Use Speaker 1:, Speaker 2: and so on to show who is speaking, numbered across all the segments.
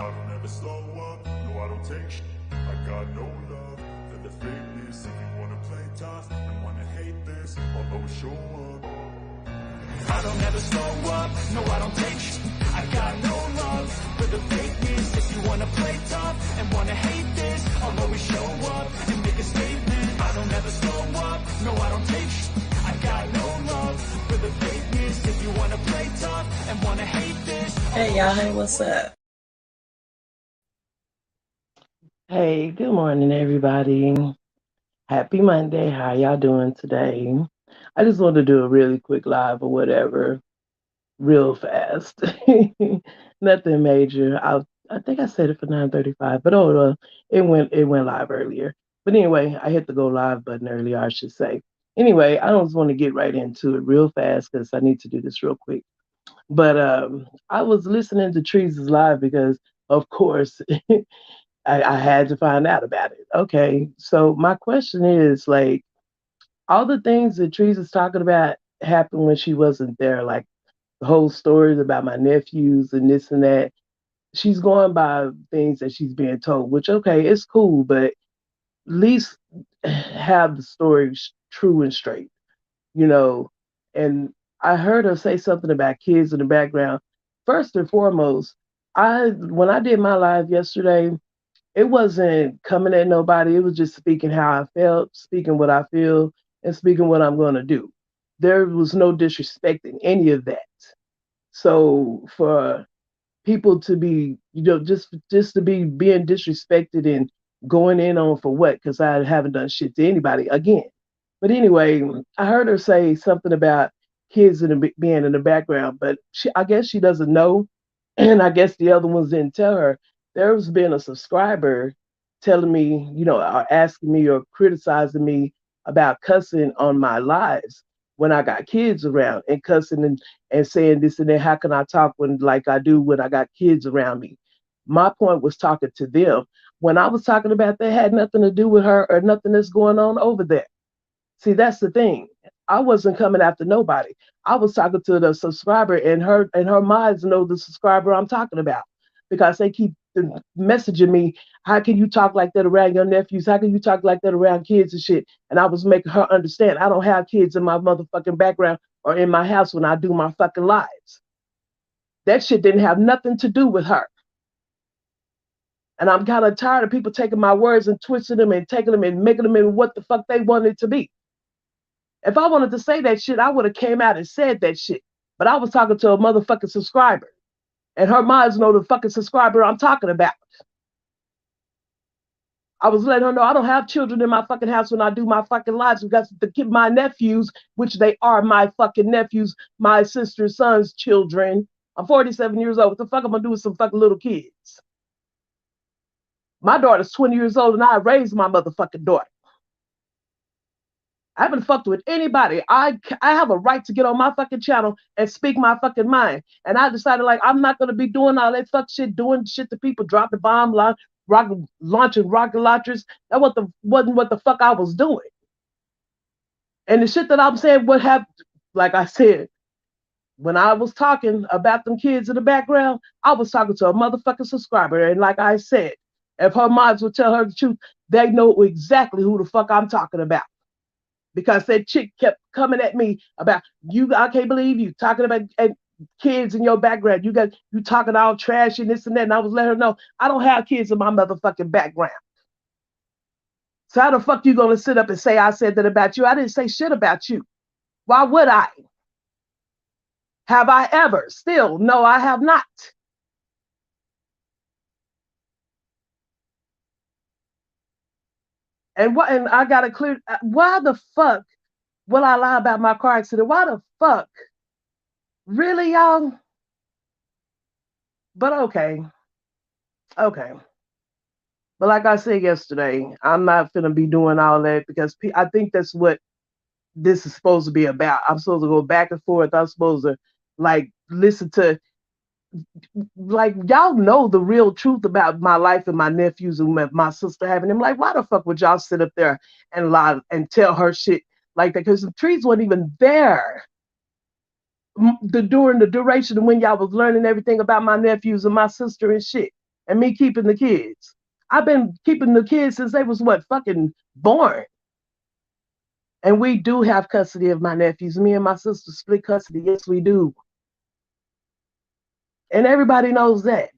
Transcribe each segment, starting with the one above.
Speaker 1: I don't ever slow up, no I don't take sh. I got no love for the fakeness. If you wanna play tough and wanna hate this, I'll always show up. I don't ever slow up, no I don't take sh. I got no love for the fakeness. If you wanna play tough and wanna hate this, I'll always show up and make a statement. I don't ever slow up, no I don't take sh. I got no love for the fakeness. If you wanna play tough and wanna hate this.
Speaker 2: Hey y'all, hey, what's up?
Speaker 3: Hey, good morning, everybody. Happy Monday. How y'all doing today? I just wanted to do a really quick live or whatever, real fast. Nothing major. I think I said it for 9:35, but it went live earlier. But anyway, I hit the go live button earlier, I should say. Anyway, I just want to get right into it real fast because I need to do this real quick. But I was listening to Trees' live because, of course, I had to find out about it. Okay, so my question is like all the things that Trees is talking about happened when she wasn't there, like the whole stories about my nephews and this and that. She's going by things that she's being told, which okay, it's cool, but at least have the story true and straight, you know. And I heard her say something about kids in the background. First and foremost, I when I did my live yesterday, it wasn't coming at nobody. It was just speaking how I felt, speaking what I feel, and speaking what I'm going to do. There was no disrespecting any of that. So for people to be, just to be being disrespected and going in on for what? Because I haven't done shit to anybody again. But anyway, I heard her say something about kids being in the background, but I guess she doesn't know, and I guess the other ones didn't tell her. There's been a subscriber telling me, or asking me or criticizing me about cussing on my lives when I got kids around and cussing and saying this and that. How can I talk when like I do when I got kids around me? My point was talking to them. When I was talking about that had nothing to do with her or nothing that's going on over there. See, that's the thing. I wasn't coming after nobody. I was talking to the subscriber, and her minds know the subscriber I'm talking about because they keep messaging me. How can you talk like that around your nephews? How can you talk like that around kids and shit? And I was making her understand I don't have kids in my motherfucking background or in my house when I do my fucking lives. That shit didn't have nothing to do with her. And I'm kind of tired of people taking my words and twisting them and taking them and making them in what the fuck they wanted to be. If I wanted to say that shit, I would have came out and said that shit. But I was talking to a motherfucking subscriber. And her minds know the fucking subscriber I'm talking about. I was letting her know I don't have children in my fucking house when I do my fucking lives because my nephews, which they are my fucking nephews, my sister's son's children. I'm 47 years old. What the fuck am I gonna do with some fucking little kids? My daughter's 20 years old and I raised my motherfucking daughter. I haven't fucked with anybody. I have a right to get on my fucking channel and speak my fucking mind. And I decided like I'm not gonna be doing all that fuck shit, doing shit to people, dropping bomb, launching rocket launchers. That wasn't what the fuck I was doing. And the shit that I'm saying would have, like I said, when I was talking about them kids in the background, I was talking to a motherfucking subscriber. And like I said, if her moms would tell her the truth, they know exactly who the fuck I'm talking about because that chick kept coming at me about you. I can't believe you talking about kids in your background. You talking all trash and this and that. And I was letting her know I don't have kids in my motherfucking background. So how the fuck you gonna sit up and say I said that about you? I didn't say shit about you. Why would I? Have I ever? Still, no, I have not. And I gotta clear. Why the fuck will I lie about my car accident? Why the fuck? Really, y'all? But okay, okay. But like I said yesterday, I'm not gonna be doing all that because I think that's what this is supposed to be about. I'm supposed to go back and forth. I'm supposed to like listen to like y'all know the real truth about my life and my nephews and my sister having them. Like, why the fuck would y'all sit up there and lie and tell her shit like that? Because the trees weren't even there during the duration of when y'all was learning everything about my nephews and my sister and shit. and me keeping the kids. I've been keeping the kids since they was what fucking born. And we do have custody of my nephews. Me and my sister split custody. Yes, we do. And everybody knows that.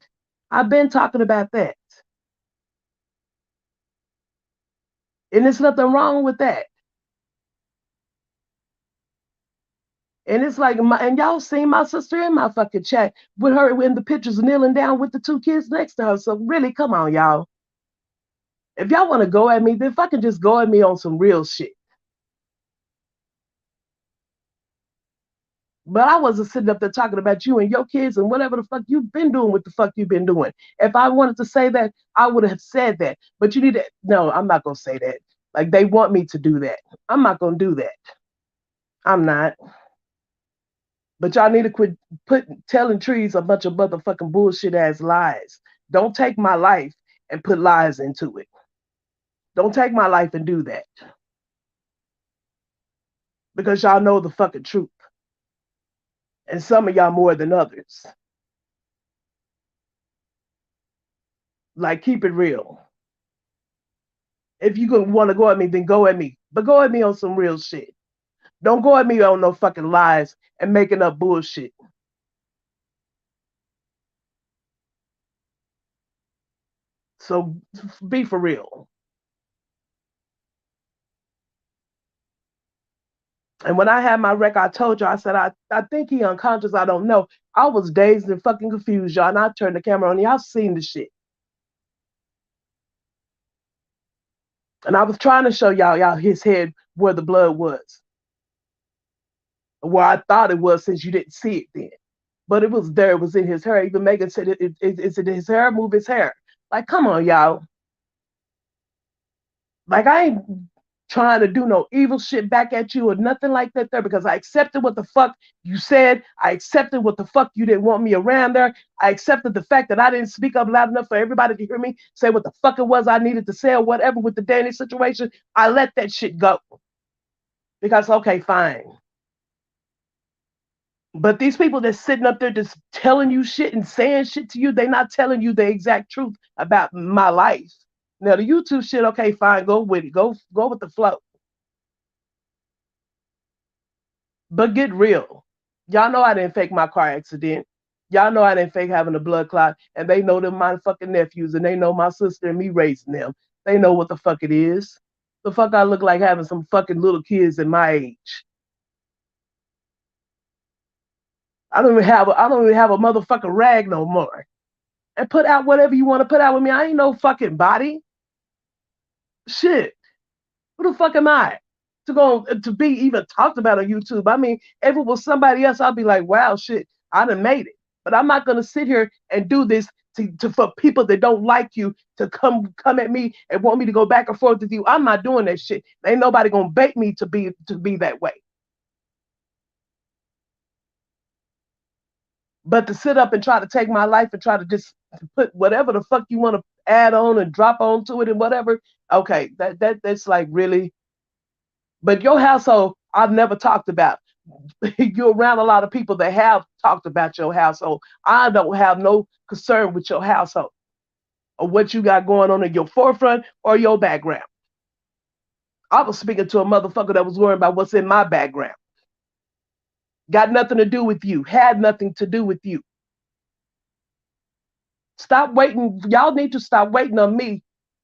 Speaker 3: I've been talking about that. And there's nothing wrong with that. And it's like, and y'all seen my sister in my fucking chat with her in the pictures kneeling down with the two kids next to her. So really, come on, y'all. If y'all want to go at me, then fucking just go at me on some real shit. But I wasn't sitting up there talking about you and your kids and whatever the fuck you've been doing, what the fuck you've been doing. If I wanted to say that, I would have said that. But you need to, no, I'm not going to say that. Like they want me to do that. I'm not going to do that. I'm not. But y'all need to quit telling trees a bunch of motherfucking bullshit ass lies. Don't take my life and put lies into it. Don't take my life and do that. Because y'all know the fucking truth. And some of y'all more than others. Like, keep it real. If you want to go at me, then go at me. But go at me on some real shit. Don't go at me on no fucking lies and making up bullshit. So be for real. And when I had my wreck, I told you, I said, I think he unconscious. I don't know. I was dazed and fucking confused, y'all. And I turned the camera on. Y'all seen the shit. And I was trying to show y'all his head where the blood was. Where I thought it was since you didn't see it then. But it was there. It was in his hair. Even Megan said, is it his hair? Move his hair. Like, come on, y'all. Like, I ain't trying to do no evil shit back at you or nothing like that there because I accepted what the fuck you said. I accepted what the fuck you didn't want me around there. I accepted the fact that I didn't speak up loud enough for everybody to hear me say what the fuck it was I needed to say or whatever with the Danny situation. I let that shit go because, okay, fine. But these people that's sitting up there just telling you shit and saying shit to you, they not telling you the exact truth about my life. Now the YouTube shit, okay, fine, go with it. Go with the flow. But get real. Y'all know I didn't fake my car accident. Y'all know I didn't fake having a blood clot. And they know them my fucking nephews and they know my sister and me raising them. They know what the fuck it is. The fuck I look like having some fucking little kids in my age. I don't even have a motherfucking rag no more. And put out whatever you want to put out with me. I ain't no fucking body. Shit. Who the fuck am I to be even talked about on YouTube? I mean, if it was somebody else, I'd be like, wow, shit, I done made it. But I'm not gonna sit here and do this for people that don't like you to come at me and want me to go back and forth with you. I'm not doing that shit. Ain't nobody gonna bait me to be that way. But to sit up and try to take my life and try to just put whatever the fuck you want to add on and drop onto it and whatever, okay, that's like really. But your household, I've never talked about. You're around a lot of people that have talked about your household. I don't have no concern with your household or what you got going on in your forefront or your background. I was speaking to a motherfucker that was worrying about what's in my background. Got nothing to do with you. Had nothing to do with you. Stop waiting. Y'all need to stop waiting on me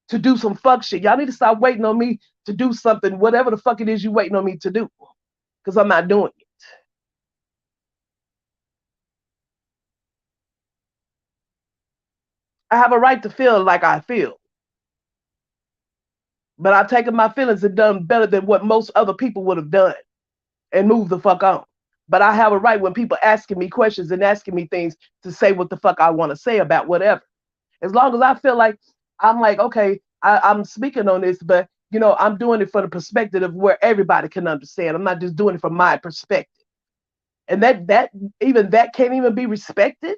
Speaker 3: to do some fuck shit. Y'all need to stop waiting on me to do something, whatever the fuck it is you waiting on me to do. Because I'm not doing it. I have a right to feel like I feel. But I've taken my feelings and done better than what most other people would have done and moved the fuck on. But I have a right when people asking me questions and asking me things to say what the fuck I want to say about whatever. As long as I feel like I'm like, okay, I'm speaking on this, but I'm doing it from the perspective of where everybody can understand. I'm not just doing it from my perspective. And that even that can't even be respected.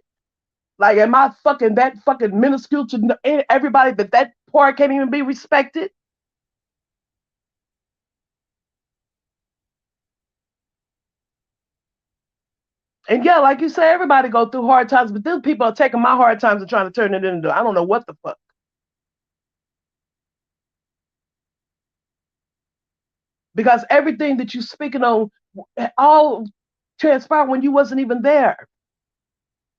Speaker 3: Like, am I fucking that fucking minuscule to everybody that part can't even be respected? And yeah, like you say, everybody go through hard times, but these people are taking my hard times and trying to turn it into I don't know what the fuck. Because everything that you speaking on all transpired when you wasn't even there,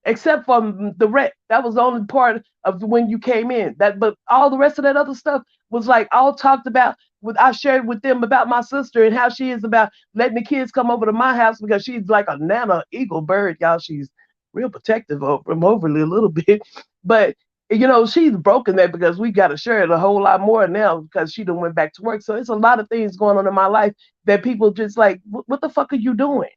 Speaker 3: except for the wreck. That was the only part of when you came in. That, but all the rest of that other stuff was like all talked about. With I shared with them about my sister and how she is about letting the kids come over to my house because she's like a nana eagle bird, y'all. She's real protective of them overly a little bit, but she's broken that because we got to share it a whole lot more now because she done went back to work. So it's a lot of things going on in my life that people just like, what the fuck are you doing?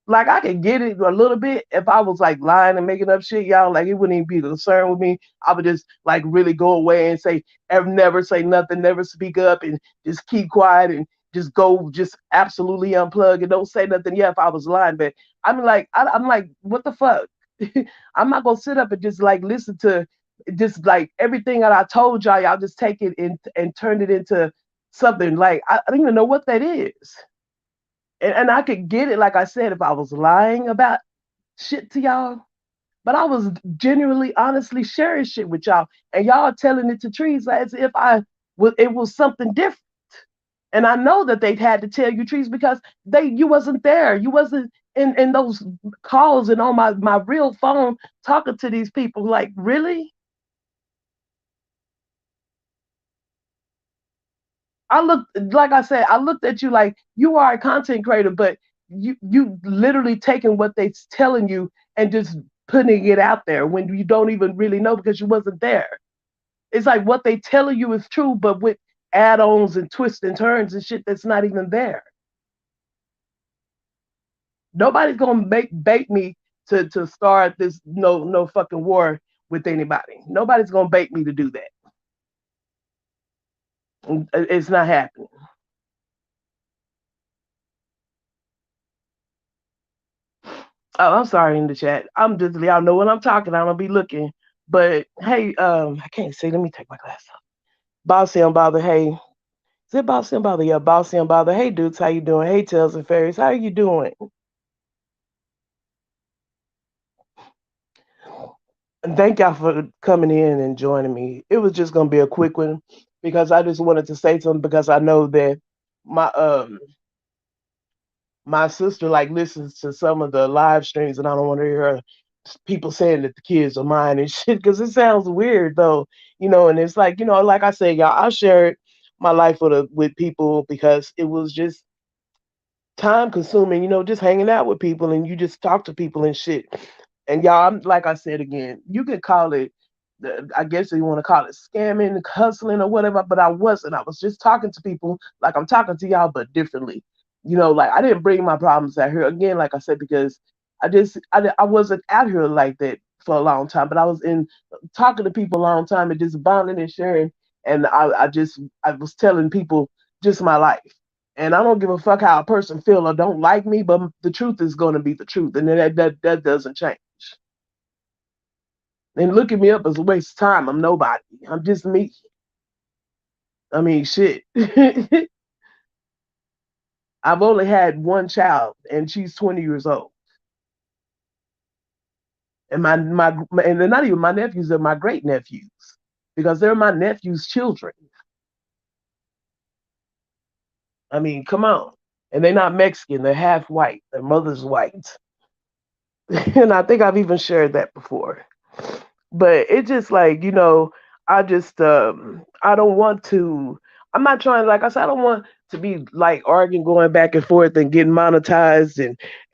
Speaker 3: Like I could get it a little bit if I was like lying and making up shit, y'all. Like it wouldn't even be a concern with me. I would just like really go away and say, ever never say nothing, never speak up, and just keep quiet and just go, just absolutely unplug and don't say nothing. Yeah, if I was lying, but I'm like, what the fuck? I'm not gonna sit up and just like listen to just like everything that I told y'all. Y'all just take it and turn it into something like I don't even know what that is. And I could get it, like I said, if I was lying about shit to y'all, but I was genuinely, honestly sharing shit with y'all, and y'all telling it to trees as if it was something different. And I know that they had to tell you trees because you wasn't there, you wasn't in those calls and on my real phone talking to these people. Like really, I looked like I said, I looked at you like you are a content creator, but you literally taking what they're telling you and just putting it out there when you don't even really know because you wasn't there. It's like what they telling you is true, but with add-ons and twists and turns and shit that's not even there. Nobody's gonna make bait me to start this no fucking war with anybody. Nobody's gonna bait me to do that. It's not happening. Oh, I'm sorry in the chat. I'm just y'all know when I'm talking, I don't be looking. But hey, I can't see. Let me take my glass off. Bossy and bother. Hey, is it Bossy and bother? Yeah, Bossy and bother. Hey, dudes, how you doing? Hey, Tails and Fairies, how are you doing? And thank y'all for coming in and joining me. It was just gonna be a quick one because I just wanted to say something because I know that my my sister like listens to some of the live streams and I don't want to hear her people saying that the kids are mine and shit because it sounds weird though, and it's like, like I said, y'all, I shared my life with people because it was just time consuming, just hanging out with people and you just talk to people and shit. And y'all, I'm like I said again, you could call it, I guess you want to call it scamming, hustling, or whatever, but I wasn't. I was just talking to people like I'm talking to y'all, but differently. Like I didn't bring my problems out here again, like I said, because I wasn't out here like that for a long time, but I was in talking to people a long time and just bonding and sharing. And I was telling people just my life. And I don't give a fuck how a person feel or don't like me, but the truth is going to be the truth, and that doesn't change. And looking me up is a waste of time. I'm nobody. I'm just me. I mean, shit. I've only had one child, and she's 20 years old. And and they're not even my nephews; they're my great nephews because they're my nephew's children. I mean, come on. And they're not Mexican; they're half white. Their mother's white, and I think I've even shared that before. But it's just like, I just I don't want to, I'm not trying, like I said, I don't want to be like arguing, going back and forth and getting monetized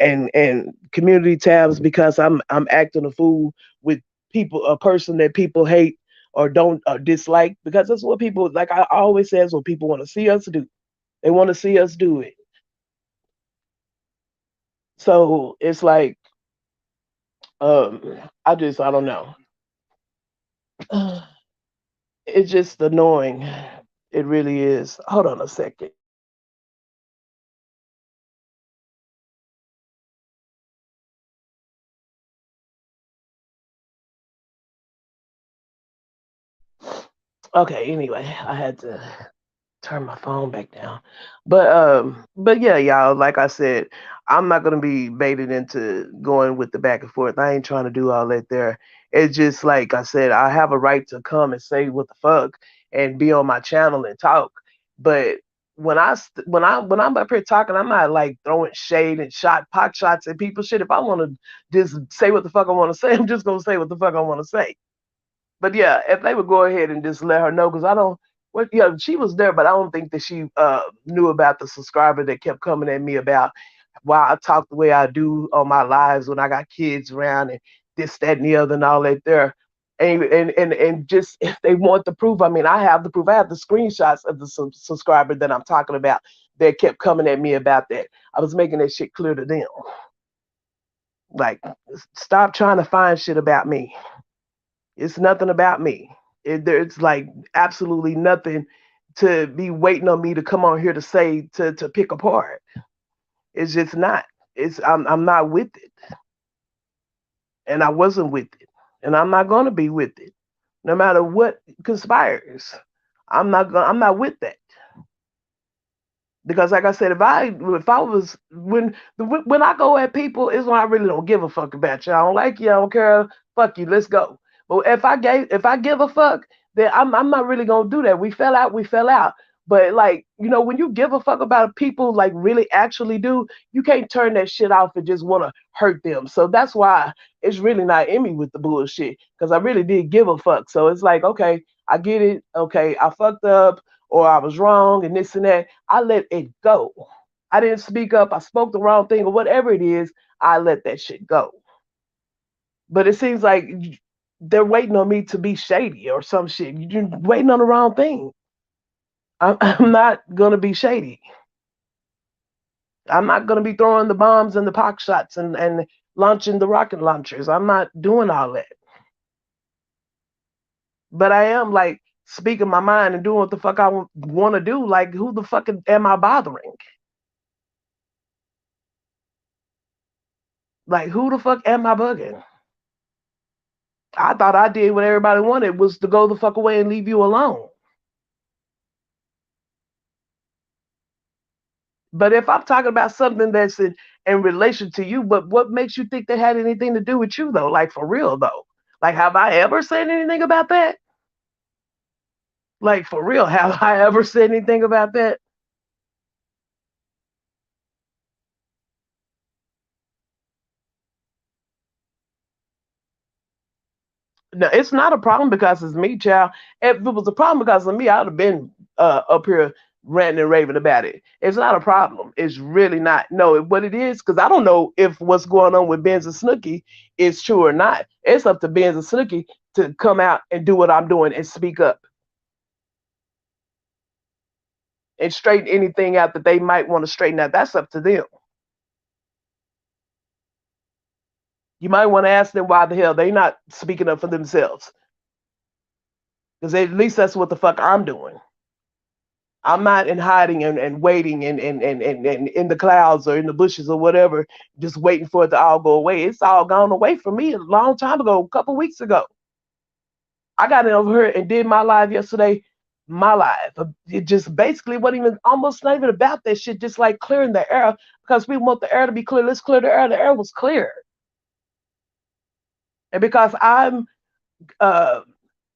Speaker 3: and community tabs because I'm acting a fool with people, a person that people hate or don't dislike, because that's what people, like I always say, is what people want to see us do. They want to see us do it. So it's like, I don't know. It's just annoying. It really is. Hold on a second. Okay, anyway, I had to. turn my phone back down. But yeah, y'all, like I said, I'm not gonna be baited into going with the back and forth. I ain't trying to do all that there. It's just like I said, I have a right to come and say what the fuck and be on my channel and talk. But when I'm up here talking, I'm not like throwing shade and pot shots at people. Shit, if I want to just say what the fuck I want to say, I'm just gonna say what the fuck I want to say. But yeah, if they would go ahead and just let her know, because I don't. Well, yeah, she was there, but I don't think that she knew about the subscriber that kept coming at me about why I talk the way I do on my lives when I got kids around and this, that, and the other, and all that there. And just if they want the proof, I mean, I have the proof. I have the screenshots of the subscriber that I'm talking about that kept coming at me about that. I was making that shit clear to them. Like, stop trying to find shit about me. It's nothing about me. It's like absolutely nothing to be waiting on me to come on here to say to pick apart. It's just not. I'm not with it, and I wasn't with it, and I'm not gonna be with it, no matter what conspires. I'm not with that. Because like I said, if I was when I go at people, it's when I really don't give a fuck about you. I don't like you. I don't care. Fuck you. Let's go. But if I give a fuck, then I'm not really gonna do that. We fell out. We fell out. But like when you give a fuck about people, like really actually do, you can't turn that shit off and just want to hurt them. So that's why it's really not in me with the bullshit because I really did give a fuck. So it's like, okay, I get it. Okay, I fucked up or I was wrong and this and that. I let it go. I didn't speak up. I spoke the wrong thing or whatever it is. I let that shit go. But it seems like they're waiting on me to be shady or some shit. You're waiting on the wrong thing. I'm not gonna be shady. I'm not gonna be throwing the bombs and the pock shots and launching the rocket launchers. I'm not doing all that. But I am like speaking my mind and doing what the fuck I want to do. Like, who the fuck am I bothering? Like, who the fuck am I bugging? I thought I did what everybody wanted was to go the fuck away and leave you alone. But if I'm talking about something that's in relation to you, but what makes you think that had anything to do with you though? Like for real though? Like have I ever said anything about that? Like for real, have I ever said anything about that? No, it's not a problem because it's me, child. If it was a problem because of me, I'd have been up here ranting and raving about it. It's not a problem. It's really not. No, what it is, because I don't know if what's going on with Benz and Snooky is true or not. It's up to Benz and Snooky to come out and do what I'm doing and speak up and straighten anything out that they might want to straighten out. That's up to them. You might want to ask them why the hell they not speaking up for themselves. Because at least that's what the fuck I'm doing. I'm not in hiding and waiting and in the clouds or in the bushes or whatever, just waiting for it to all go away. It's all gone away from me a long time ago, a couple weeks ago. I got it over here and did my live yesterday. My live. It just basically wasn't even almost not even about that shit, just like clearing the air because we want the air to be clear. Let's clear the air. The air was clear. And because I'm uh,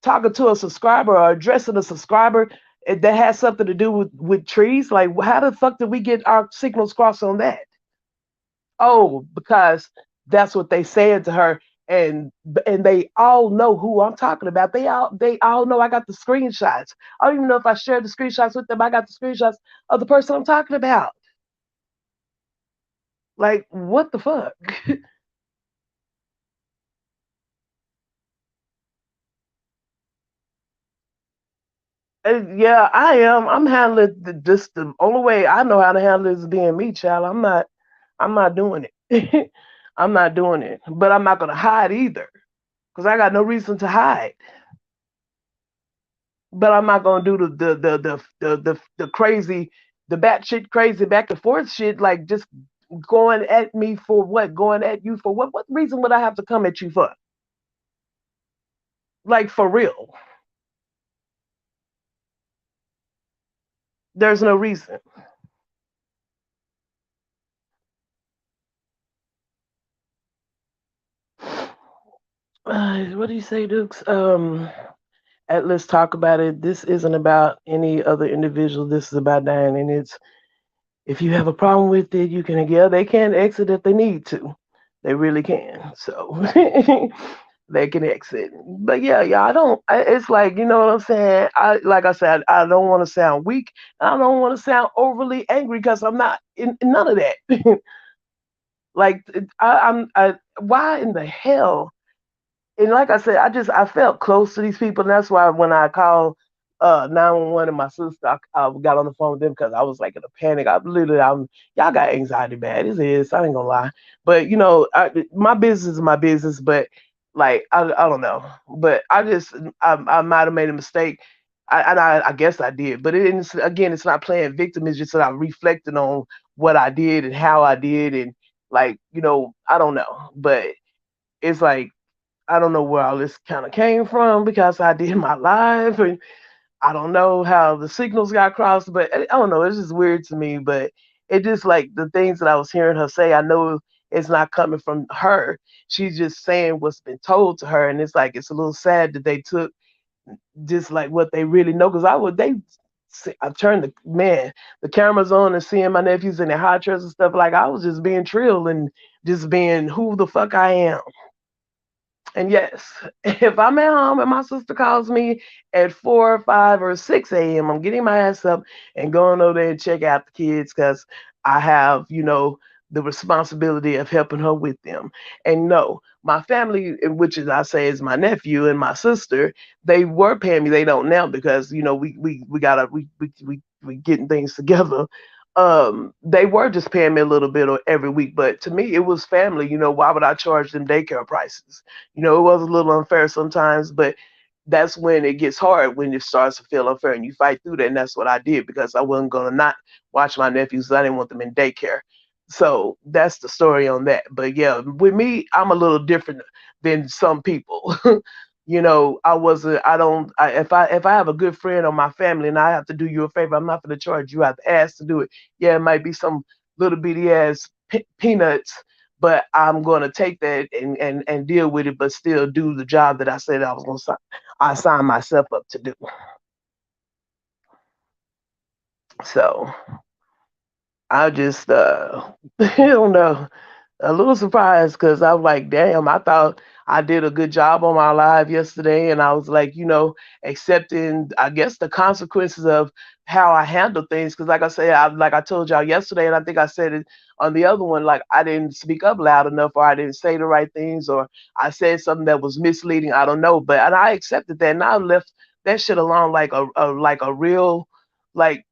Speaker 3: talking to a subscriber or addressing a subscriber that has something to do with trees. Like, how the fuck did we get our signals crossed on that? Oh, because that's what they said to her, and they all know who I'm talking about. They all know I got the screenshots. I don't even know if I shared the screenshots with them. I got the screenshots of the person I'm talking about. Like, what the fuck? Yeah, I am. I'm handling just the only way I know how to handle it is being me, child. I'm not doing it. I'm not doing it. But I'm not gonna hide either. Because I got no reason to hide. But I'm not gonna do the crazy, the batshit crazy back and forth shit, like just going at me for what? Going at you for what? What reason would I have to come at you for? Like for real. There's no reason. What do you say, Dukes? Let's talk about it. This isn't about any other individual. This is about Diane, and it's if you have a problem with it, you can. Yeah, they can exit if they need to. They really can. So they can exit. But yeah, yeah, I don't. It's like you know what I'm saying. Like I said, I don't want to sound weak. I don't want to sound overly angry because I'm not in none of that. Like why in the hell and like I said, I felt close to these people, and that's why when I called 911 and my sister, I got on the phone with them because I was like in a panic. Y'all got anxiety bad. It is. I ain't gonna lie, but my business is my business. But like I don't know, but I might have made a mistake. I guess I did, but again, it's not playing victim. It's just that I'm reflecting on what I did and how I did, and like I don't know, but it's like I don't know where all this kind of came from because I did my live and I don't know how the signals got crossed, but I don't know. It's just weird to me, but it just like the things that I was hearing her say, I know it's not coming from her. She's just saying what's been told to her. And it's like, it's a little sad that they took just like what they really know. Cause I turned the cameras on and seeing my nephews in their hot chairs and stuff. Like I was just being trill and just being who the fuck I am. And yes, if I'm at home and my sister calls me at 4 or 5 or 6 a.m., I'm getting my ass up and going over there and check out the kids because I have, the responsibility of helping her with them. And no, my family, which is I say is my nephew and my sister, they were paying me. They don't now because we gotta we getting things together. They were just paying me a little bit every week, but to me it was family. Why would I charge them daycare prices? It was a little unfair sometimes, but that's when it gets hard when it starts to feel unfair and you fight through that. And that's what I did because I wasn't going to not watch my nephews. I didn't want them in daycare. So that's the story on that. But yeah, with me, I'm a little different than some people. I wasn't, I don't, if I have a good friend or my family and I have to do you a favor, I'm not going to charge you. I have to ask to do it. Yeah, it might be some little bitty ass peanuts, but I'm going to take that and deal with it, but still do the job that I said I was going to I signed myself up to do. So I just, I don't know, a little surprised because I was like, damn, I thought I did a good job on my live yesterday. And I was like, accepting, I guess, the consequences of how I handle things. Because, like I said, like I told y'all yesterday, and I think I said it on the other one, like I didn't speak up loud enough or I didn't say the right things or I said something that was misleading. I don't know. But and I accepted that and I left that shit alone like a real, like,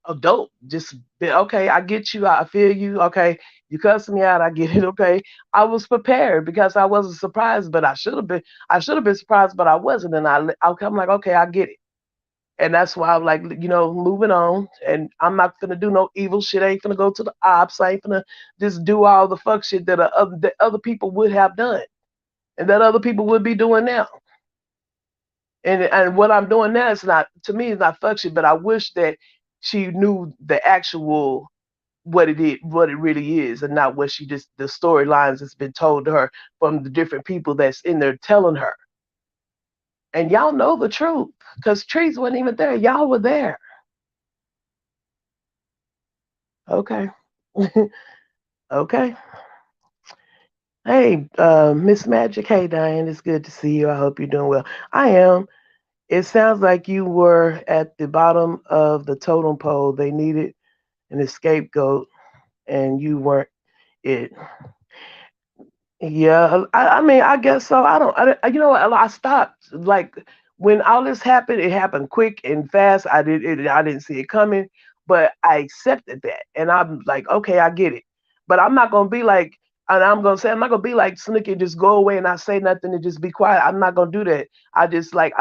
Speaker 3: adult. Just be, okay, I get you, I feel you. Okay, you cussed me out, I get it. Okay, I was prepared because I wasn't surprised, but I should have been. I should have been surprised, but I wasn't, and I'm like, okay, I get it. And that's why I'm like, moving on. And I'm not gonna do no evil shit. I ain't gonna go to the ops. I ain't gonna just do all the fuck shit that other people would have done, and that other people would be doing now. And what I'm doing now is not to me is not fuck shit, but I wish that she knew the actual what it really is, and not what she just the storylines that's been told to her from the different people that's in there telling her. And y'all know the truth, because Trees wasn't even there. Y'all were there. Okay. Okay. Hey, Miss Magic. Hey, Diane. It's good to see you. I hope you're doing well. I am. It sounds like you were at the bottom of the totem pole. They needed an scapegoat, and you weren't it. Yeah, I mean, I guess so. You know what? I stopped. Like when all this happened, it happened quick and fast. I didn't see it coming, but I accepted that, and I'm like, okay, I get it. But I'm not gonna be like, and I'm gonna say, I'm not gonna be like Snooki, just go away and not say nothing and just be quiet. I'm not gonna do that. I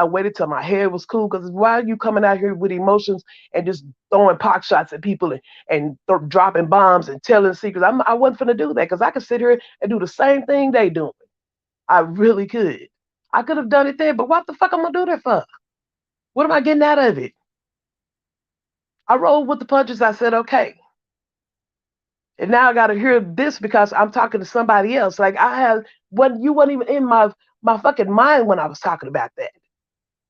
Speaker 3: waited till my hair was cool because why are you coming out here with emotions and just throwing pot shots at people and dropping bombs and telling secrets? I wasn't gonna do that because I could sit here and do the same thing they doing. I really could. I could have done it there, but what the fuck I'm gonna do that for? What am I getting out of it? I rolled with the punches. I said, okay. And now I got to hear this because I'm talking to somebody else. Like I had, when you weren't even in my fucking mind when I was talking about that.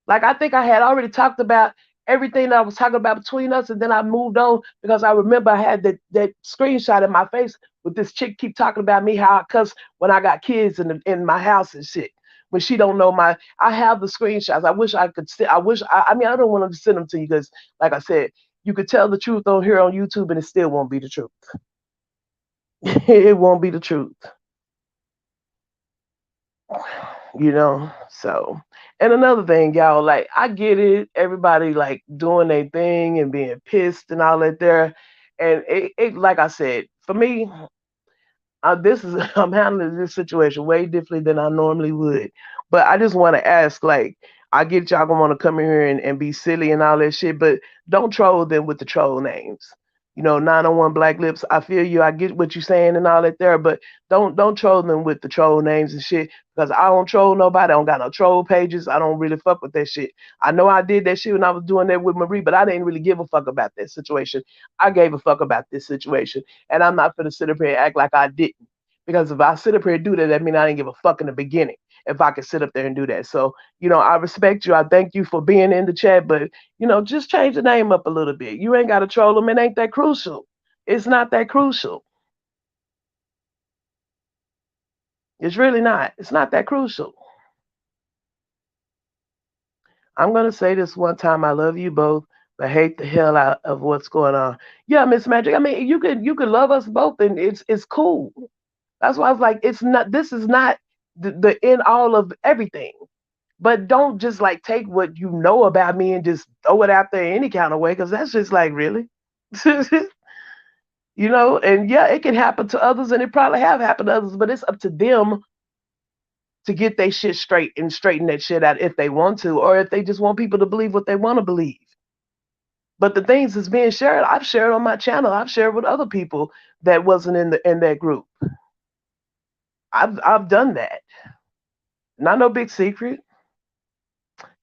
Speaker 3: Like I think I had already talked about everything that I was talking about between us, and then I moved on because I remember I had that screenshot in my face with this chick keep talking about me how I cuss when I got kids in my house and shit. When she don't know my, I have the screenshots. I wish I could. I wish. I mean, I don't want to send them to you because, like I said, you could tell the truth on here on YouTube, and it still won't be the truth. It won't be the truth. So, and another thing, y'all, like I get it, everybody like doing their thing and being pissed and all that there, and it like I said, for me, this is I'm handling this situation way differently than I normally would. But I just want to ask, like, I get y'all gonna want to come in here and be silly and all that shit, but don't troll them with the troll names. 901 Black Lips. I feel you. I get what you're saying and all that there, but don't troll them with the troll names and shit. Because I don't troll nobody. I don't got no troll pages. I don't really fuck with that shit. I know I did that shit when I was doing that with Marie, but I didn't really give a fuck about that situation. I gave a fuck about this situation, and I'm not gonna sit up here and act like I didn't. Because if I sit up here and do that, that means I didn't give a fuck in the beginning. If I could sit up there and do that. So, I respect you. I thank you for being in the chat, but just change the name up a little bit. You ain't got to troll them. It ain't that crucial. It's not that crucial. It's really not. It's not that crucial. I'm gonna say this one time. I love you both, but hate the hell out of what's going on. Yeah, Miss Magic. I mean, you could love us both, and it's cool. That's why I was like, it's not. This is not the end all of everything. But don't just like take what you know about me and just throw it out there any kind of way, because that's just like really. And yeah, it can happen to others, and it probably have happened to others, but it's up to them to get their shit straight and straighten that shit out if they want to, or if they just want people to believe what they want to believe. But the things that's being shared, I've shared on my channel. I've shared with other people that wasn't in that group. I've done that. Not no big secret.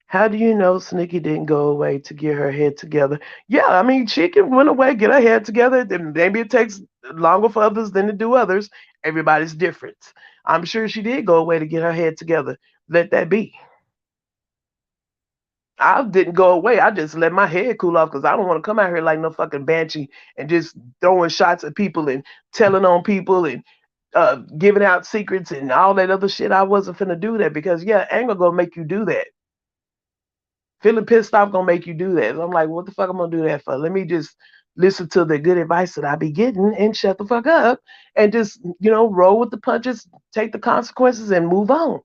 Speaker 3: How do you know Sneaky didn't go away to get her head together? Yeah, I mean, she can run away, get her head together. Then maybe it takes longer for others than to do others. Everybody's different. I'm sure she did go away to get her head together. Let that be. I didn't go away. I just let my head cool off because I don't want to come out here like no fucking banshee and just throwing shots at people and telling on people and giving out secrets and all that other shit. I wasn't finna do that because, yeah, anger gonna make you do that. Feeling pissed off gonna make you do that. I'm like, what the fuck I'm gonna do that for? Let me just listen to the good advice that I be getting and shut the fuck up and just, roll with the punches, take the consequences and move on.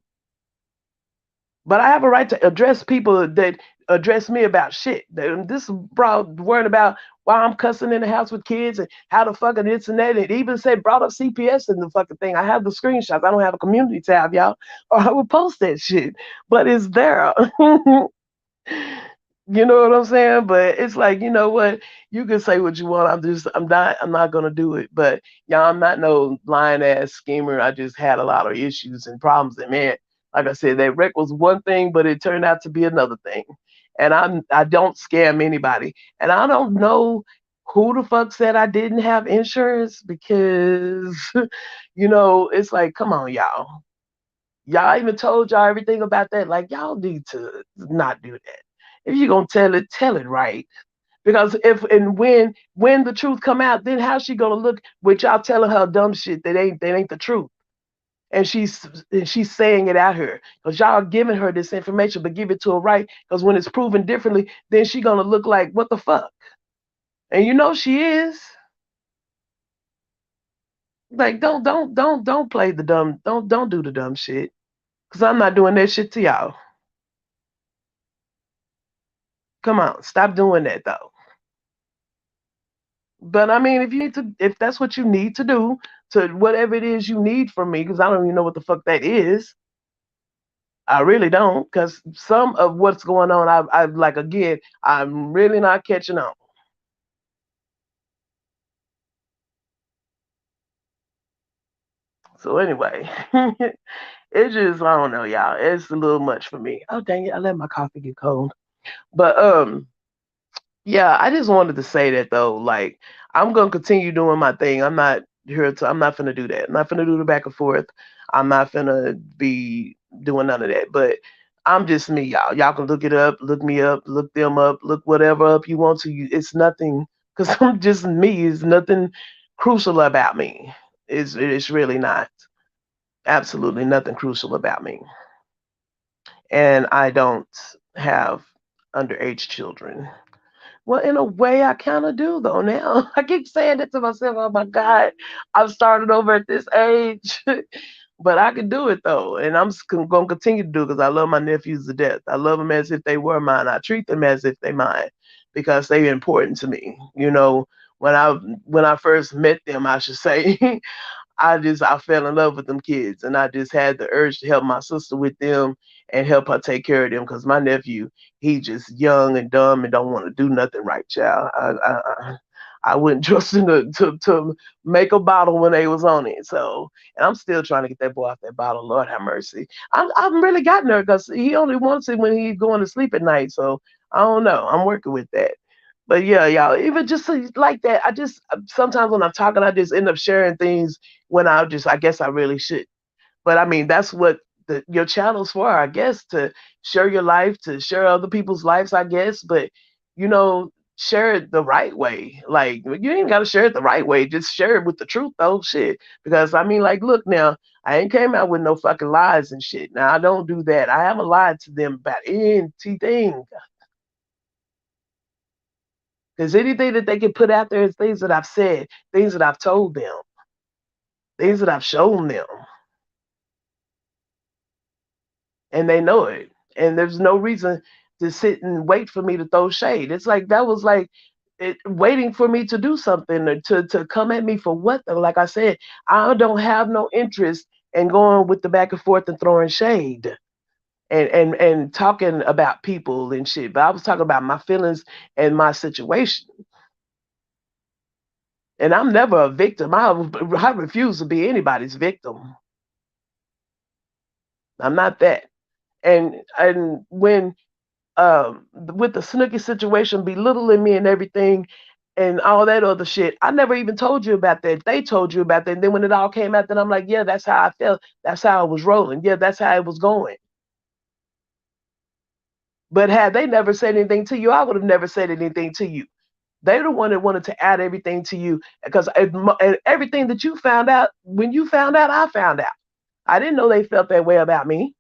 Speaker 3: But I have a right to address people that address me about shit. This brought word about why I'm cussing in the house with kids and how the fucking this and that. It even said brought up CPS in the fucking thing. I have the screenshots. I don't have a community tab, y'all, or I would post that shit. But it's there. You know what I'm saying? But it's like, you know what? You can say what you want. I'm not gonna do it. But yeah, I'm not no lying ass schemer. I just had a lot of issues and problems. And man, like I said, that wreck was one thing, but it turned out to be another thing. And I don't scam anybody. And I don't know who the fuck said I didn't have insurance because, it's like, come on, y'all. Y'all even told y'all everything about that. Like y'all need to not do that. If you're gonna tell it right. Because if and when the truth come out, then how's she gonna look with y'all telling her dumb shit that ain't the truth? And she's saying it out here. Because y'all are giving her this information, but give it to her right. Because when it's proven differently, then she gonna look like what the fuck? And she is. Like don't play the dumb, don't do the dumb shit. Cause I'm not doing that shit to y'all. Come on, stop doing that though. But I mean, if that's what you need to do, to whatever it is you need from me, because I don't even know what the fuck that is. I really don't, because some of what's going on, I like again, I'm really not catching on. So anyway, it just I don't know, y'all. It's a little much for me. Oh dang it, I let my coffee get cold. But Yeah, I just wanted to say that though. Like, I'm gonna continue doing my thing. I'm not finna do that. I'm not finna do the back and forth. I'm not finna be doing none of that. But I'm just me, y'all. Y'all can look it up, look me up, look them up, look whatever up you want to. It's nothing, because I'm just me. It's nothing crucial about me. It's really not. Absolutely nothing crucial about me. And I don't have underage children. Well, in a way, I kind of do though now. I keep saying it to myself. Oh my God, I've started over at this age, but I can do it though, and I'm going to continue to do it because I love my nephews to death. I love them as if they were mine. I treat them as if they mine because they're important to me. When I first met them, I should say, I fell in love with them kids, and I just had the urge to help my sister with them and help her take care of them because my nephew, he just young and dumb and don't want to do nothing right, child. I wouldn't trust him to make a bottle when they was on it. So, and I'm still trying to get that boy off that bottle. Lord have mercy. I've really gotten there because he only wants it when he's going to sleep at night. So I don't know. I'm working with that. But yeah, y'all, even just like that, I just sometimes when I'm talking, I just end up sharing things when I guess I really should. But I mean, that's what your channel's for, I guess, to share your life, to share other people's lives, I guess. But you know, share it the right way. Like you ain't gotta share it the right way. Just share it with the truth, though. Shit. Because I mean, like, look now, I ain't came out with no fucking lies and shit. Now I don't do that. I haven't lied to them about anything. Because anything that they can put out there is things that I've said, things that I've told them, things that I've shown them, and they know it. And there's no reason to sit and wait for me to throw shade. It's like that was like waiting for me to do something or to come at me for what though. Like I said, I don't have no interest in going with the back and forth and throwing shade and talking about people and shit. But I was talking about my feelings and my situation. And I'm never a victim. I refuse to be anybody's victim. I'm not that. And when with the Snooki situation belittling me and everything and all that other shit, I never even told you about that. They told you about that. And then when it all came out, then I'm like, yeah, that's how I felt. That's how I was rolling. Yeah, that's how it was going. But had they never said anything to you, I would have never said anything to you. They're the one that wanted to add everything to you because everything that you found out, when you found out, I found out. I didn't know they felt that way about me.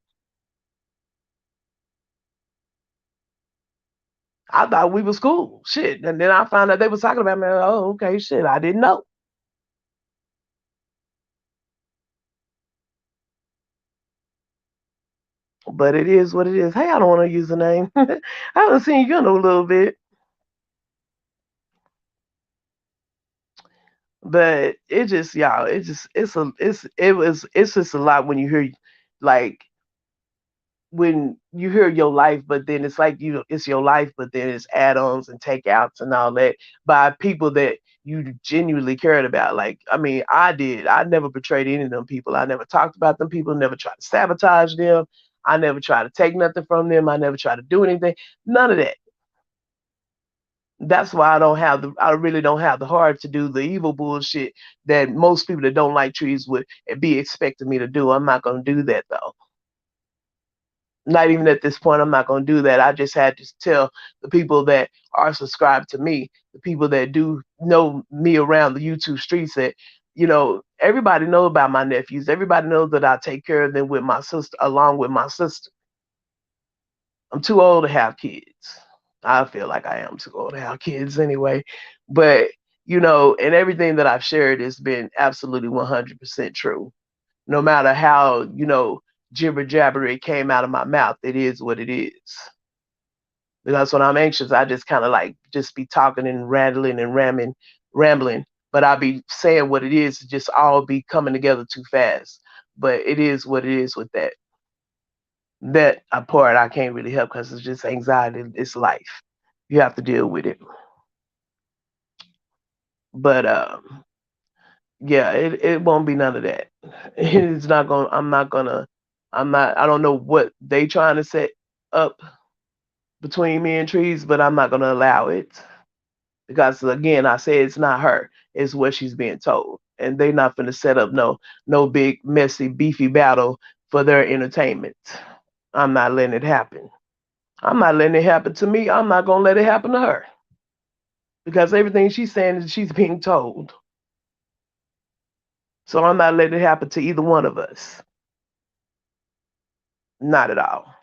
Speaker 3: I thought we was cool. Shit. And then I found out they was talking about me. Oh, okay, shit. I didn't know. But it is what it is. Hey, I don't want to use the name. I haven't seen you in a little bit. But it just, y'all, it just it's just a lot when you hear like when you hear your life, but then it's like it's your life, but then it's add-ons and takeouts and all that by people that you genuinely cared about. Like, I mean, I never betrayed any of them people. I never talked about them people, never tried to sabotage them. I never tried to take nothing from them. I never tried to do anything. None of that. That's why I really don't have the heart to do the evil bullshit that most people that don't like trees would be expecting me to do. I'm not gonna do that though. Not even at this point, I'm not going to do that. I just had to tell the people that are subscribed to me, the people that do know me around the YouTube streets, that everybody knows about my nephews. Everybody knows that I take care of them with my sister, along with my sister. I'm too old to have kids. I feel like I am too old to have kids anyway. But and everything that I've shared has been absolutely 100% true. No matter how jibber jabber it came out of my mouth, it is what it is. Because when I'm anxious, I just kind of like just be talking and rattling and rambling. But I'll be saying what it is, just all be coming together too fast. But it is what it is with that. That part I can't really help because it's just anxiety. It's life. You have to deal with it. But yeah, it won't be none of that. It's not gonna. I'm not gonna. I'm not. I don't know what they trying to set up between me and trees, but I'm not gonna allow it. Because again, I say it's not her, it's what she's being told. And they not gonna set up no big, messy, beefy battle for their entertainment. I'm not letting it happen. I'm not letting it happen to me. I'm not gonna let it happen to her. Because everything she's saying is she's being told. So I'm not letting it happen to either one of us. Not at all.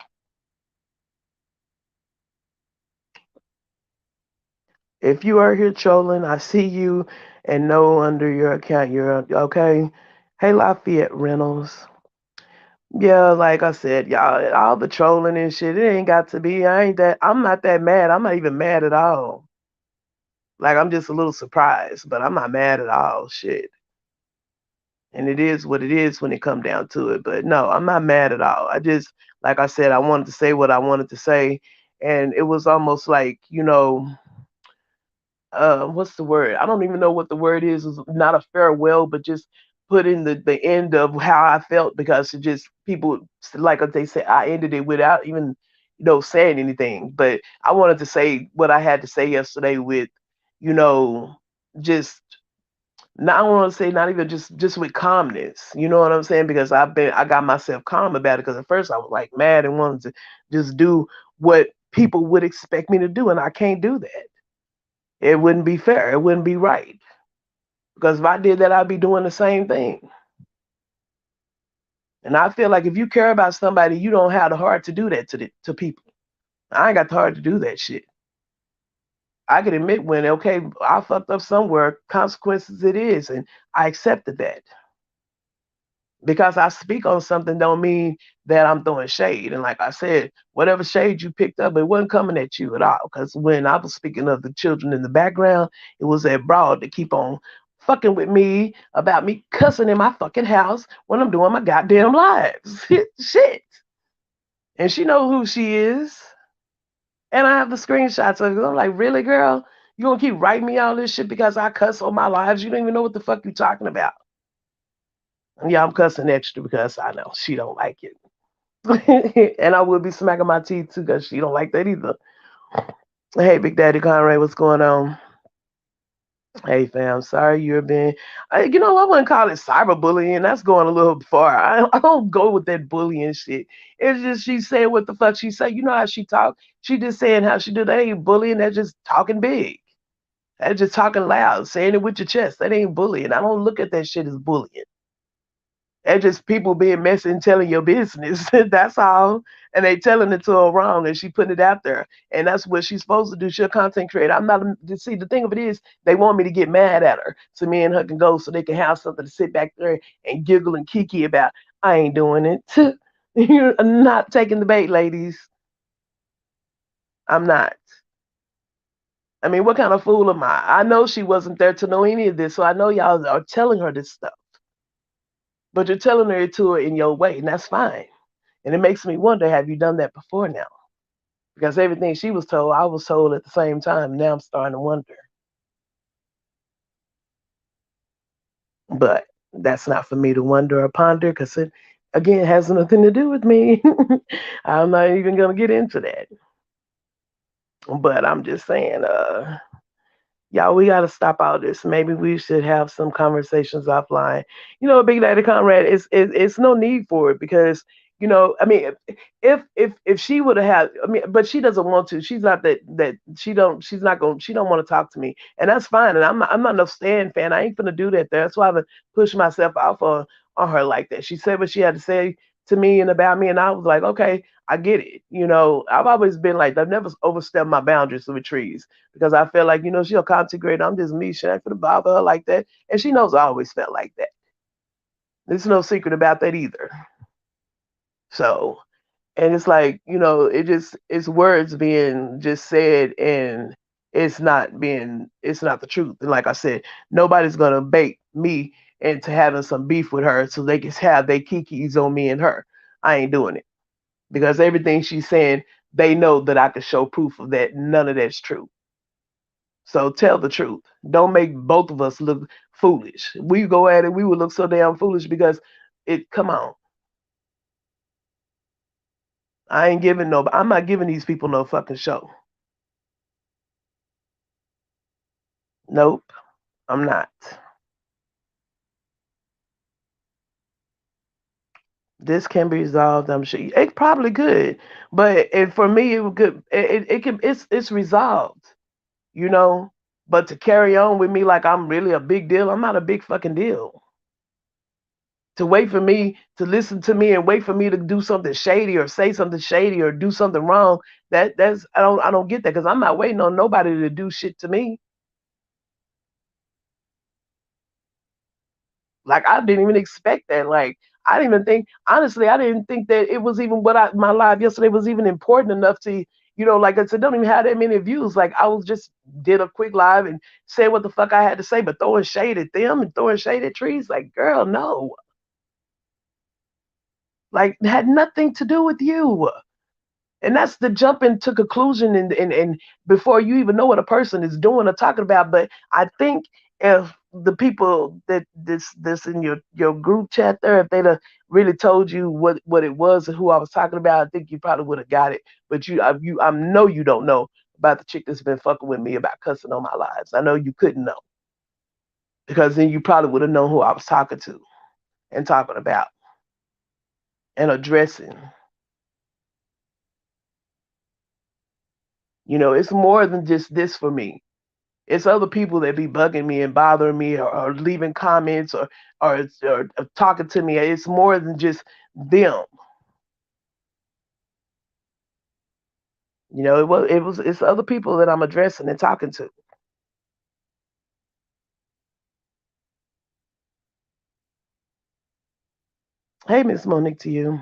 Speaker 3: If you are here trolling, I see you and know under your account you're okay. Hey Lafayette Reynolds. Yeah, like I said, y'all, all the trolling and shit, it ain't got to be. I'm not that mad. I'm not even mad at all. Like I'm just a little surprised, but I'm not mad at all. Shit. And it is what it is when it come down to it. But no, I'm not mad at all. I just, like I said, I wanted to say what I wanted to say. And it was almost like, what's the word? I don't even know what the word is. It's not a farewell, but just put in the end of how I felt because it just people like they say I ended it without even saying anything. But I wanted to say what I had to say yesterday with you know just not I want to say not even just with calmness. You know what I'm saying? Because I got myself calm about it because at first I was like mad and wanted to just do what people would expect me to do and I can't do that. It wouldn't be fair. It wouldn't be right. Because if I did that, I'd be doing the same thing. And I feel like if you care about somebody, you don't have the heart to do that to people. I ain't got the heart to do that shit. I can admit when, okay, I fucked up somewhere, consequences it is, and I accepted that. Because I speak on something don't mean that I'm throwing shade. And like I said, whatever shade you picked up, it wasn't coming at you at all. Because when I was speaking of the children in the background, it was that broad to keep on fucking with me about me cussing in my fucking house when I'm doing my goddamn lives. Shit. And she know who she is. And I have the screenshots of it. I'm like, really, girl? You gonna keep writing me all this shit because I cuss on my lives? You don't even know what the fuck you talking about. And yeah, I'm cussing extra because I know she don't like it. And I will be smacking my teeth too because she don't like that either. Hey, Big Daddy Conrad, what's going on? Hey, fam, sorry you're being. I wouldn't call it cyberbullying. That's going a little far. I don't go with that bullying shit. It's just she said what the fuck she said. You know how she talk? She just saying how she do. That ain't bullying. That's just talking big. That's just talking loud, saying it with your chest. That ain't bullying. I don't look at that shit as bullying. It's just people being messy and telling your business. That's all. And they telling it to her wrong and she putting it out there. And that's what she's supposed to do. She's a content creator. I'm not see the thing of it is they want me to get mad at her so me and her can go so they can have something to sit back there and giggle and kiki about. I ain't doing it. You're not taking the bait, ladies. I'm not. I mean, what kind of fool am I? I know she wasn't there to know any of this, so I know y'all are telling her this stuff. But you're telling her to her in your way, and that's fine. And it makes me wonder, have you done that before now? Because everything she was told, I was told at the same time. Now I'm starting to wonder. But that's not for me to wonder or ponder because it, again, has nothing to do with me. I'm not even going to get into that. But I'm just saying, y'all, we got to stop all this. Maybe we should have some conversations offline. Big Daddy Conrad, it's no need for it because I mean, if she would have had, I mean, but she doesn't want to. She's not that she's not going. She don't want to talk to me, and that's fine. And I'm not no Stan fan. I ain't gonna do that. That's why I haven't pushed myself off on her like that. She said what she had to say to me and about me, and I was like, okay, I get it. I've always been like, I've never overstepped my boundaries with trees because I felt like, she's a content creator. I'm just me. She ain't gonna bother her like that. And she knows I always felt like that. There's no secret about that either. So, and it's like, it's words being just said and it's not the truth. And like I said, nobody's gonna bait me into having some beef with her so they can have their kikis on me and her. I ain't doing it because everything she's saying, they know that I can show proof of that. None of that's true. So tell the truth. Don't make both of us look foolish. We go at it, we would look so damn foolish because come on. I'm not giving these people no fucking show. Nope, I'm not. This can be resolved. I'm sure it probably could, but for me, it could. It can. It's resolved. You know. But to carry on with me like I'm really a big deal, I'm not a big fucking deal. To wait for me to listen to me and wait for me to do something shady or say something shady or do something wrong, that's I don't get that because I'm not waiting on nobody to do shit to me. Like I didn't even expect that. Like I didn't even think honestly, I didn't think that it was even my live yesterday was even important enough to like I said, don't even have that many views. Like I was just did a quick live and said what the fuck I had to say, but throwing shade at them and throwing shade at trees, like girl, no. Like it had nothing to do with you. And that's the jumping to conclusion and before you even know what a person is doing or talking about. But I think if the people that this in your group chat there, if they'd have really told you what it was and who I was talking about, I think you probably would have got it. But I know you don't know about the chick that's been fucking with me about cussing on my lives. I know you couldn't know because then you probably would have known who I was talking to and talking about and addressing. It's more than just this for me. It's other people that be bugging me and bothering me or leaving comments or talking to me. It's more than just them. It's other people that I'm addressing and talking to. Hey, Miss Monique, to you.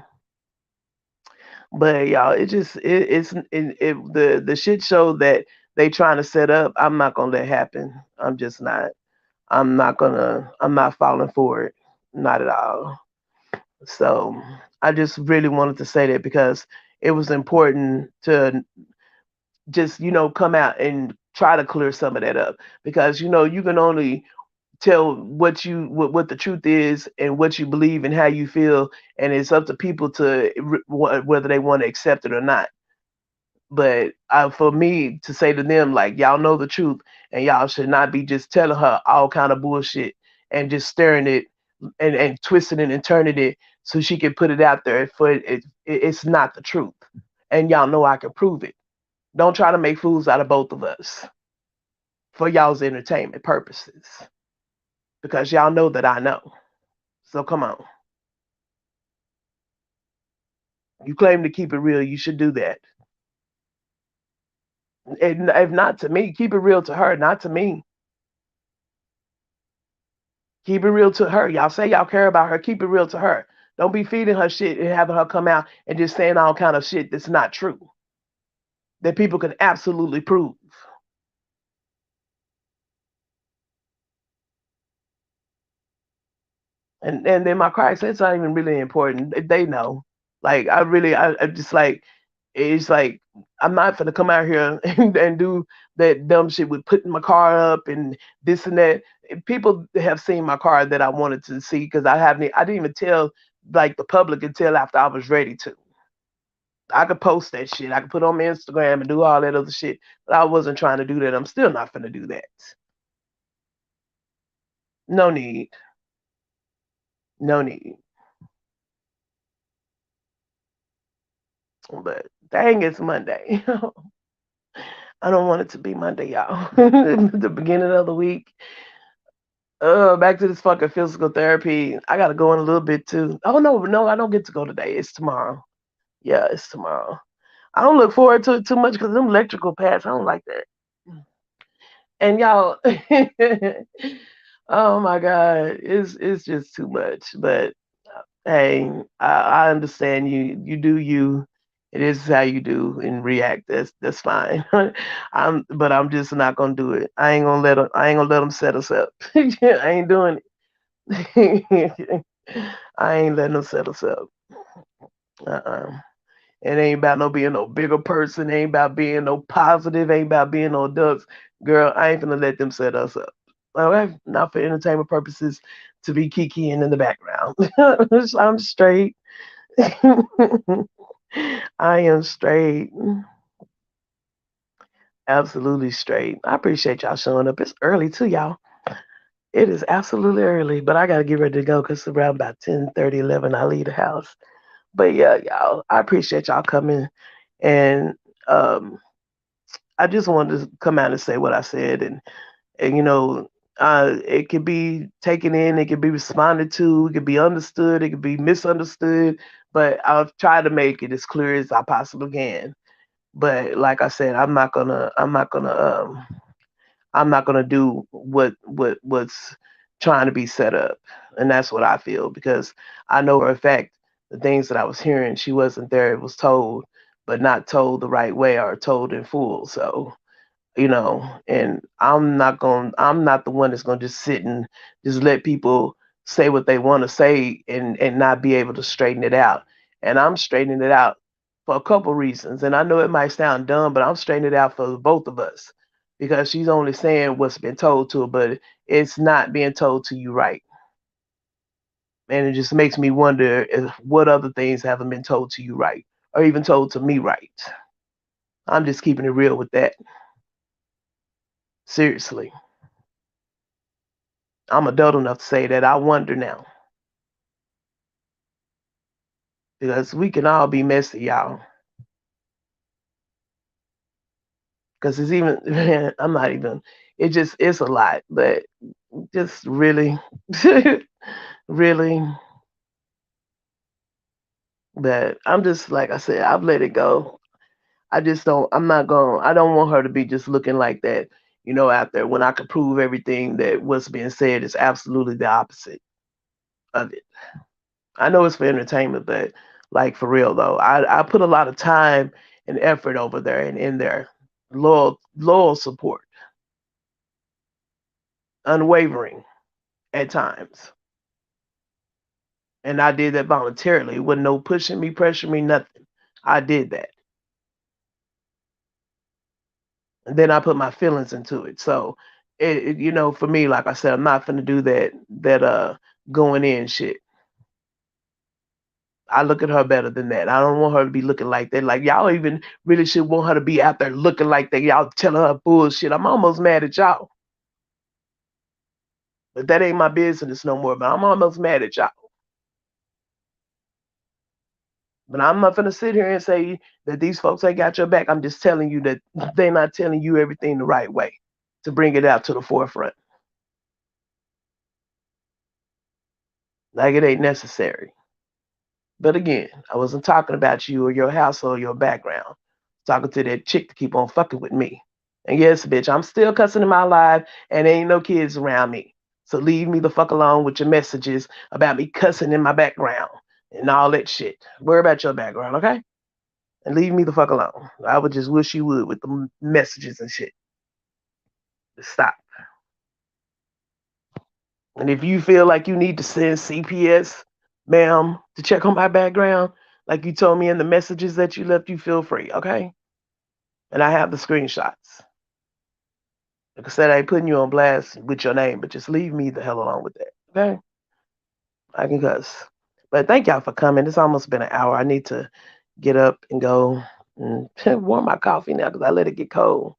Speaker 3: But y'all, it just the shit show that they trying to set up. I'm not gonna let happen. I'm just not. I'm not gonna. I'm not falling for it. Not at all. So I just really wanted to say that because it was important to just come out and try to clear some of that up because you can only tell what the truth is and what you believe and how you feel, and it's up to people to whether they want to accept it or not. But for me to say to them, like, y'all know the truth and y'all should not be just telling her all kind of bullshit and just stirring it and twisting it and turning it so she can put it out there for it's not the truth, and y'all know I can prove it. Don't try to make fools out of both of us for y'all's entertainment purposes because y'all know that I know. So come on. You claim to keep it real, you should do that. And if not to me, keep it real to her, not to me. Keep it real to her. Y'all say y'all care about her, keep it real to her. Don't be feeding her shit and having her come out and just saying all kind of shit that's not true. That people can absolutely prove. And then my cry it's not even really important. They know. Like I just like it's like I'm not gonna come out here and do that dumb shit with putting my car up and this and that. People have seen my car that I wanted to see because I didn't even tell like the public until after I was ready to. I could post that shit. I could put on my Instagram and do all that other shit, but I wasn't trying to do that. I'm still not gonna do that. No need. No need. But dang, it's Monday. I don't want it to be Monday, y'all. The beginning of the week. Back to this fucking physical therapy. I gotta go in a little bit too. Oh no, I don't get to go today. It's tomorrow. Yeah, it's tomorrow. I don't look forward to it too much because them electrical pads, I don't like that. And y'all, oh my God, it's just too much. But hey, I understand you. You do you. It is how you do and react. That's fine. But I'm just not gonna do it. I ain't gonna let them set us up. I ain't doing it. I ain't letting them set us up. Uh-uh. It ain't about no being no bigger person. It ain't about being no positive. Ain't about being no ducks. Girl, I ain't gonna let them set us up. Okay, not for entertainment purposes to be kikiing in the background. I'm straight. I am straight. Absolutely straight. I appreciate y'all showing up. It's early too, y'all. It is absolutely early, but I gotta get ready to go because around about 10:30, 11, I leave the house. But yeah, y'all, I appreciate y'all coming. And um, I just wanted to come out and say what I said. And it could be taken in, it could be responded to, it could be understood, it could be misunderstood. But I'll try to make it as clear as I possibly can. But like I said, I'm not gonna do what's trying to be set up, and that's what I feel because I know for a fact the things that I was hearing, she wasn't there. It was told, but not told the right way or told in full. So and I'm not the one that's gonna just sit and just let people say what they want to say and not be able to straighten it out. And I'm straightening it out for a couple reasons. And I know it might sound dumb, but I'm straightening it out for both of us because she's only saying what's been told to her, but it's not being told to you right. And it just makes me wonder if what other things haven't been told to you right or even told to me right. I'm just keeping it real with that. Seriously. I'm adult enough to say that I wonder now because we can all be messy, y'all. Because it's even, man, I'm not even, it's a lot, but just really, really, but I'm just, like I said, I've let it go. I don't want her to be just looking like that, out there when I can prove everything that what's being said is absolutely the opposite of it. I know it's for entertainment, but like for real though, I put a lot of time and effort over there and in there, loyal support, unwavering at times, and I did that voluntarily with no pushing me, pressuring me, nothing. I did that, and then I put my feelings into it. So, for me, like I said, I'm not gonna do that going in shit. I look at her better than that. I don't want her to be looking like that. Like y'all even really should want her to be out there looking like that. Y'all telling her bullshit. I'm almost mad at y'all. But that ain't my business no more. But I'm almost mad at y'all. But I'm not gonna sit here and say that these folks ain't got your back. I'm just telling you that they're not telling you everything the right way to bring it out to the forefront. Like it ain't necessary. But again, I wasn't talking about you or your household or your background. I was talking to that chick to keep on fucking with me. And yes, bitch, I'm still cussing in my life and ain't no kids around me. So leave me the fuck alone with your messages about me cussing in my background and all that shit. Worry about your background, okay? And leave me the fuck alone. I would just wish you would with the messages and shit. Just stop. And if you feel like you need to send CPS, ma'am, to check on my background, like you told me in the messages that you left, you feel free, okay? And I have the screenshots. Like I said, I ain't putting you on blast with your name, but just leave me the hell alone with that, okay? I can cuss. But thank y'all for coming. It's almost been an hour. I need to get up and go and warm my coffee now because I let it get cold.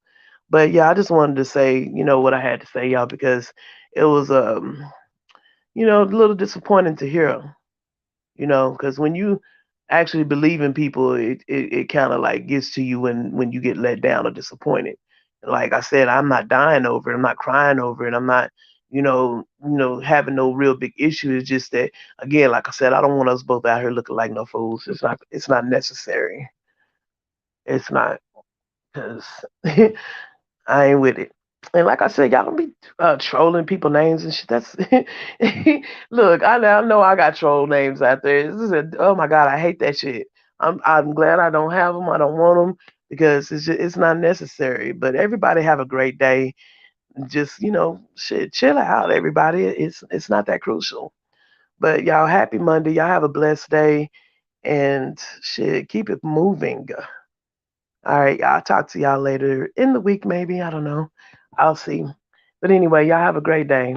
Speaker 3: But yeah, I just wanted to say, what I had to say, y'all, because it was, a little disappointing to hear, because when you actually believe in people, it kind of like gets to you when you get let down or disappointed. Like I said, I'm not dying over it. I'm not crying over it. I'm not, having no real big issue. It's just that, again, like I said, I don't want us both out here looking like no fools. It's not necessary. It's not because I ain't with it. And like I said, y'all don't be trolling people names and shit. That's look. I know I got troll names out there. Oh my god, I hate that shit. I'm glad I don't have them. I don't want them because it's not necessary. But everybody have a great day. Just shit, chill out, everybody. It's not that crucial. But y'all, happy Monday. Y'all have a blessed day and shit. Keep it moving. All right, I'll talk to y'all later in the week, maybe. I don't know. I'll see. But anyway, y'all have a great day.